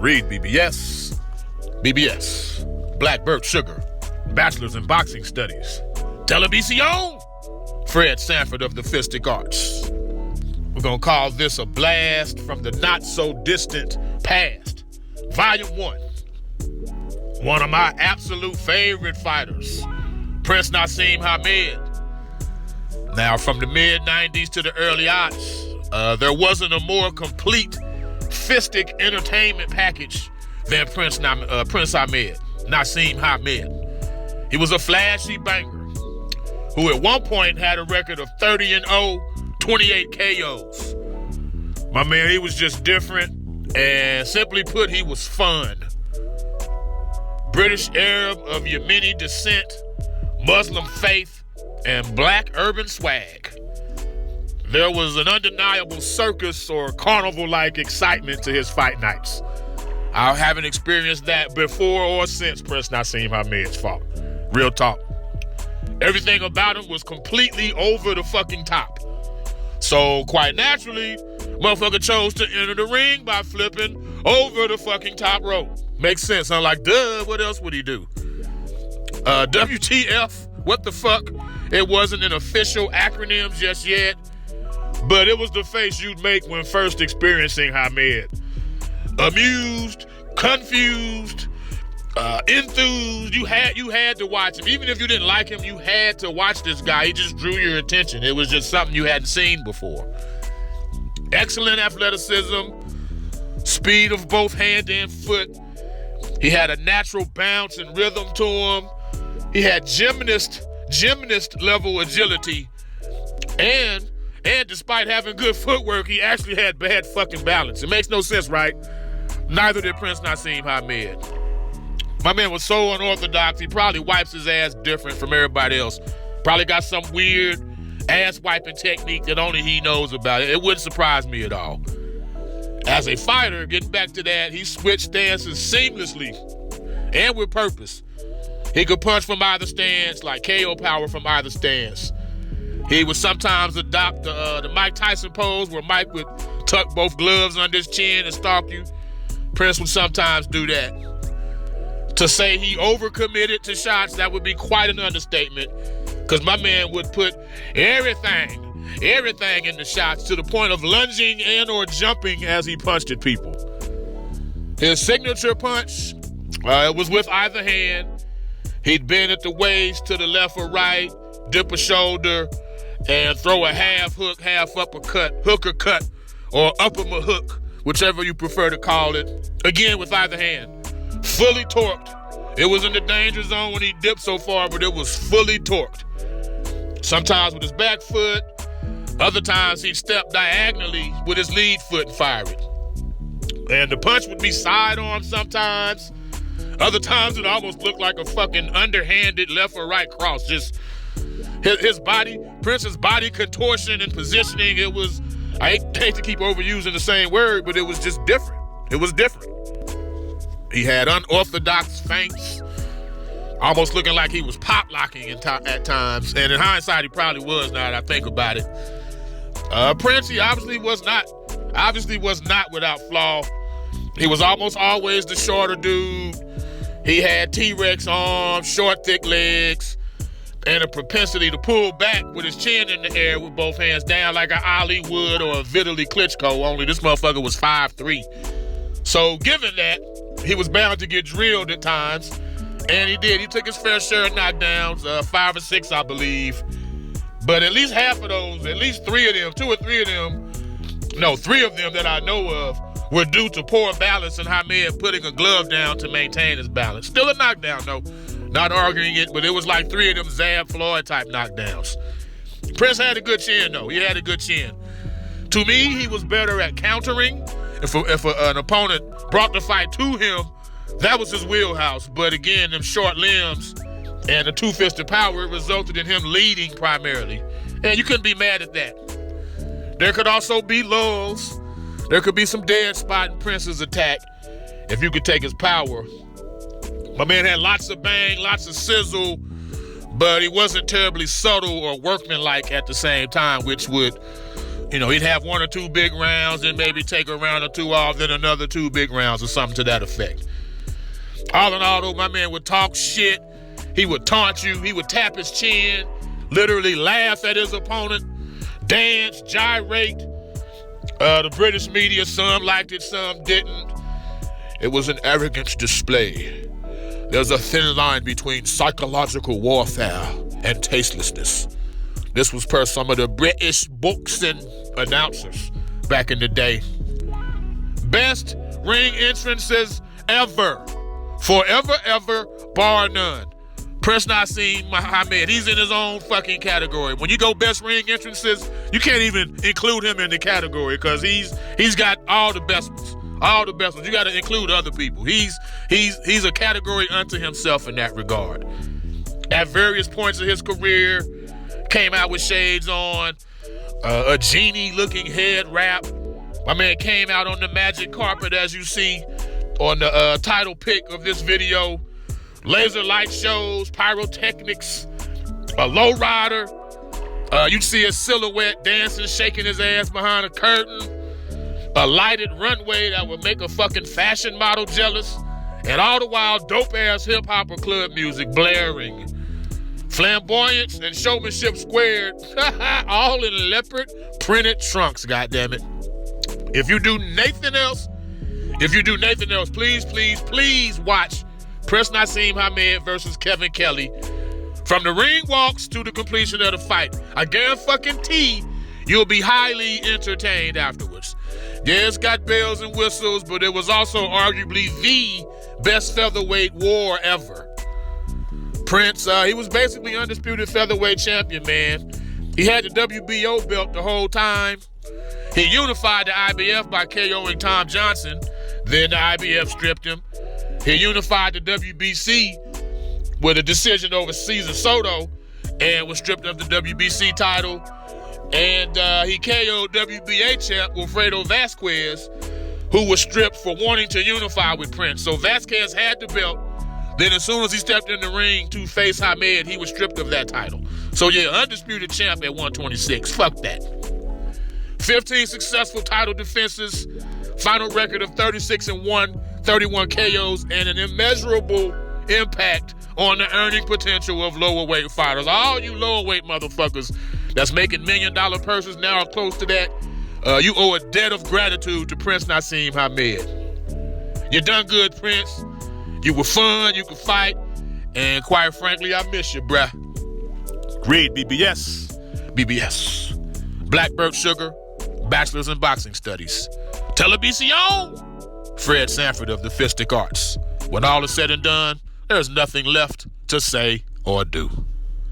REED-BBS, BBS, Blackbird Sugar, Bachelor's in Boxing Studies, Televisión, Fred Sanford of the Fistic Arts. We're going to call this a blast from the not-so-distant past. Volume 1. One of my absolute favorite fighters, Prince Naseem HAMED. Now, from the mid-90s to the early aughts, there wasn't a more complete fistic entertainment package than Prince HAMED, Naseem HAMED. He was a flashy banger who at one point had a record of 30-0, 28 KOs. My man, he was just different, and simply put, he was fun. British Arab of Yemeni descent, Muslim faith, and black urban swag. There was an undeniable circus or carnival-like excitement to his fight nights. I haven't experienced that before or since Prince Naseem HAMED's fought. Real talk. Everything about him was completely over the fucking top. So, quite naturally, motherfucker chose to enter the ring by flipping over the fucking top rope. Makes sense, huh? Like, duh, what else would he do? WTF, what the fuck? It wasn't an official acronym just yet, but it was the face you'd make when first experiencing HAMED. Amused, confused, enthused. You had to watch him. Even if you didn't like him, you had to watch this guy. He just drew your attention. It was just something you hadn't seen before. Excellent athleticism, speed of both hand and foot. He had a natural bounce and rhythm to him. He had gymnast level agility. And despite having good footwork, he actually had bad fucking balance. It makes no sense, right? Neither did Prince Naseem HAMED. My man was so unorthodox, he probably wipes his ass different from everybody else. Probably got some weird ass-wiping technique that only he knows about. It wouldn't surprise me at all. As a fighter, getting back to that, he switched stances seamlessly and with purpose. He could punch from either stance, like KO power from either stance. He would sometimes adopt the Mike Tyson pose where Mike would tuck both gloves under his chin and stalk you. Prince would sometimes do that. To say he overcommitted to shots, that would be quite an understatement, because my man would put everything in the shots to the point of lunging and or jumping as he punched at people. His signature punch, it was with either hand. He'd bend at the waist to the left or right, dip a shoulder, and throw a half hook, half uppercut, hooker cut, or upper hook, whichever you prefer to call it. Again, with either hand. Fully torqued. It was in the danger zone when he dipped so far, but it was fully torqued. Sometimes with his back foot, other times he'd step diagonally with his lead foot and fire it. And the punch would be sidearm sometimes. Other times it almost looked like a fucking underhanded left or right cross. Just his body, Prince's body contortion and positioning, it was, I hate to keep overusing the same word, but it was just different. It was different. He had unorthodox feints, almost looking like he was pop-locking at times. And in hindsight, he probably was, now that I think about it. Prince, he obviously was not without flaw. He was almost always the shorter dude. He had T-Rex arms, short, thick legs, and a propensity to pull back with his chin in the air with both hands down like an Ali would or a Vitaly Klitschko, only this motherfucker was 5'3". So given that, he was bound to get drilled at times, and he did. He took his fair share of knockdowns, 5 or 6, I believe. But at least half of those, at least 3 of them, 2 or 3 of them, no, 3 of them that I know of were due to poor balance and HAMED putting a glove down to maintain his balance. Still a knockdown, though. Not arguing it, but it was like 3 of them Zab Floyd type knockdowns. Prince had a good chin, though. He had a good chin. To me, he was better at countering. If an opponent brought the fight to him, that was his wheelhouse. But again, them short limbs and the two-fisted power resulted in him leading primarily. And you couldn't be mad at that. There could also be lulls. There could be some dead spot in Prince's attack if you could take his power. My man had lots of bang, lots of sizzle, but he wasn't terribly subtle or workmanlike at the same time, which would He'd have 1 or 2 big rounds, then maybe take a round or 2 off, then another 2 big rounds or something to that effect. All in all, though, my man would talk shit. He would taunt you. He would tap his chin, literally laugh at his opponent, dance, gyrate. The British media, some liked it, some didn't. It was an arrogant display. There's a thin line between psychological warfare and tastelessness. This was per some of the British boxing announcers back in the day. Best ring entrances ever. Forever, ever, bar none. Prince Naseem HAMED, he's in his own fucking category. When you go best ring entrances, you can't even include him in the category because he's got all the best ones. All the best ones. You got to include other people. He's a category unto himself in that regard. At various points of his career, came out with shades on, a genie-looking head wrap. My man came out on the magic carpet, as you see on the title pic of this video. Laser light shows, pyrotechnics, a lowrider. You'd see his silhouette dancing, shaking his ass behind a curtain. A lighted runway that would make a fucking fashion model jealous. And all the while, dope-ass hip-hop or club music blaring. Flamboyance and showmanship squared. All in leopard printed trunks, goddammit. If you do nothing else, please, please, please watch Prince Naseem HAMED versus Kevin Kelly. From the ring walks to the completion of the fight. I guarantee you'll be highly entertained afterwards. Yeah, it's got bells and whistles, but it was also arguably the best featherweight war ever. Prince, he was basically undisputed featherweight champion, man. He had the WBO belt the whole time. He unified the IBF by KOing Tom Johnson. Then the IBF stripped him. He unified the WBC with a decision over Cesar Soto and was stripped of the WBC title. And he KO'd WBA champ Wilfredo Vasquez, who was stripped for wanting to unify with Prince. So Vasquez had the belt. Then as soon as he stepped in the ring to face HAMED, he was stripped of that title. So yeah, undisputed champ at 126. Fuck that. 15 successful title defenses, final record of 36-1, 31 KOs, and an immeasurable impact on the earning potential of lower weight fighters. All you lower weight motherfuckers that's making $1 million purses now or close to that, you owe a debt of gratitude to Prince Naseem HAMED. You done good, Prince. You were fun, you could fight, and quite frankly, I miss you, bruh. REED-BBS, BBS. Blackbird Sugar, Bachelor's in Boxing Studies. Televisión, Fred Sanford of the Fistic Arts. When all is said and done, there's nothing left to say or do.